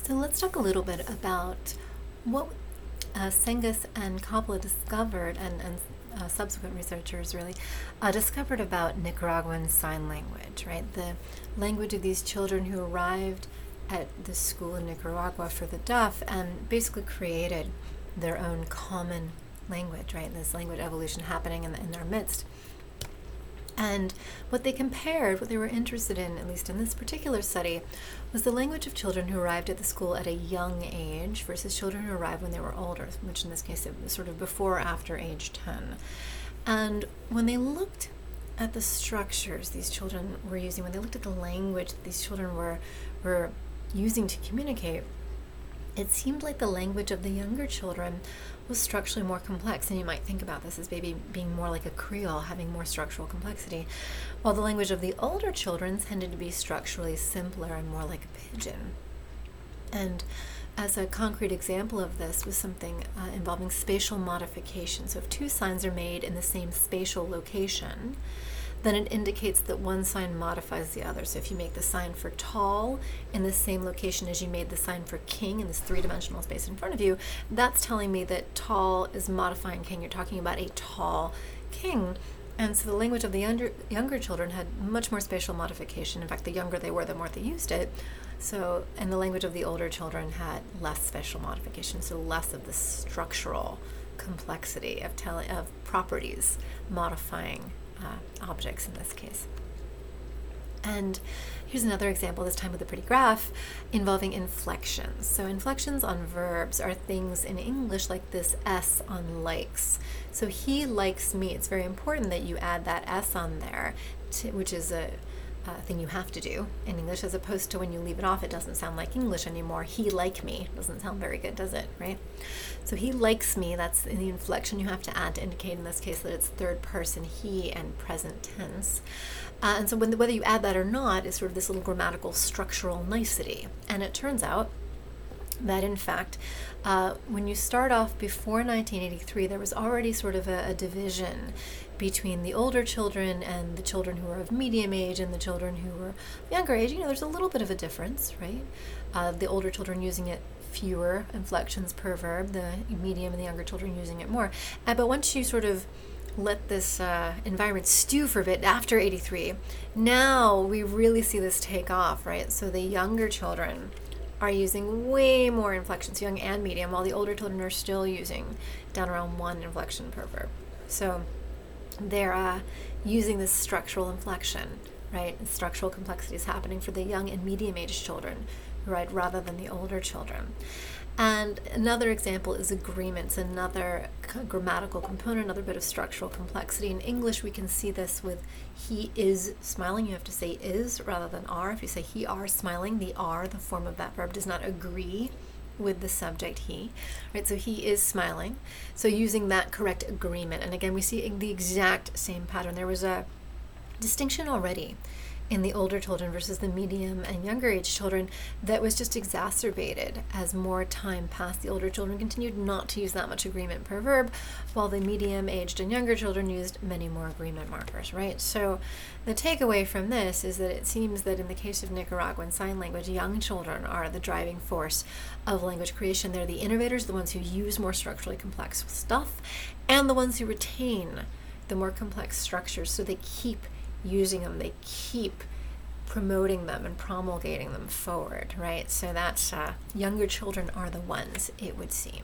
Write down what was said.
So let's talk a little bit about what Sengus and Coppola discovered, and subsequent researchers really discovered about Nicaraguan Sign Language, right? The language of these children who arrived at this school in Nicaragua for the deaf and basically created their own common language, right? This language evolution happening in their midst. And what they compared, what they were interested in, at least in this particular study, was the language of children who arrived at the school at a young age versus children who arrived when they were older, which in this case it was sort of before or after age 10. And when they looked at the structures these children were using, when they looked at the language that these children were using to communicate, it seemed like the language of the younger children was structurally more complex. And you might think about this as maybe being more like a Creole, having more structural complexity, while the language of the older children tended to be structurally simpler and more like a pidgin. And as a concrete example of this was something involving spatial modification. So if two signs are made in the same spatial location, then it indicates that one sign modifies the other. So if you make the sign for tall in the same location as you made the sign for king in this three-dimensional space in front of you, that's telling me that tall is modifying king. You're talking about a tall king. And so the language of the younger children had much more spatial modification. In fact, the younger they were, the more they used it. And the language of the older children had less spatial modification, so less of the structural complexity of properties modifying objects in this case. And here's another example, this time with a pretty graph, involving inflections. So inflections on verbs are things in English like this S on likes. So he likes me. It's very important that you add that S on there, which is a thing you have to do in English, as opposed to when you leave it off, it doesn't sound like English anymore. He like me doesn't sound very good, does it, right? So he likes me, that's the inflection you have to add to indicate in this case that it's third person he and present tense. And so whether you add that or not is sort of this little grammatical structural nicety. And it turns out that in fact, when you start off before 1983, there was already sort of a division between the older children and the children who were of medium age and the children who were younger age. There's a little bit of a difference, right? The older children using it fewer inflections per verb, the medium and the younger children using it more. But once you sort of let this environment stew for a bit after 83, now we really see this take off, right? So the younger children are using way more inflections, young and medium, while the older children are still using down around one inflection per verb. So they're using this structural inflection, right? And structural complexity is happening for the young and medium-aged children, right, rather than the older children. And another example is agreements, another grammatical component, another bit of structural complexity. In English, we can see this with he is smiling. You have to say is rather than are. If you say he are smiling, the are, the form of that verb, does not agree with the subject he, right? So he is smiling. So using that correct agreement. And again, we see the exact same pattern. There was a distinction already in the older children versus the medium and younger age children that was just exacerbated as more time passed. The older children continued not to use that much agreement per verb, while the medium aged and younger children used many more agreement markers, right? So the takeaway from this is that it seems that in the case of Nicaraguan Sign Language, young children are the driving force of language creation. They're the innovators, the ones who use more structurally complex stuff, and the ones who retain the more complex structures, so they keep using them, they keep promoting them and promulgating them forward, right? So that's younger children are the ones, it would seem.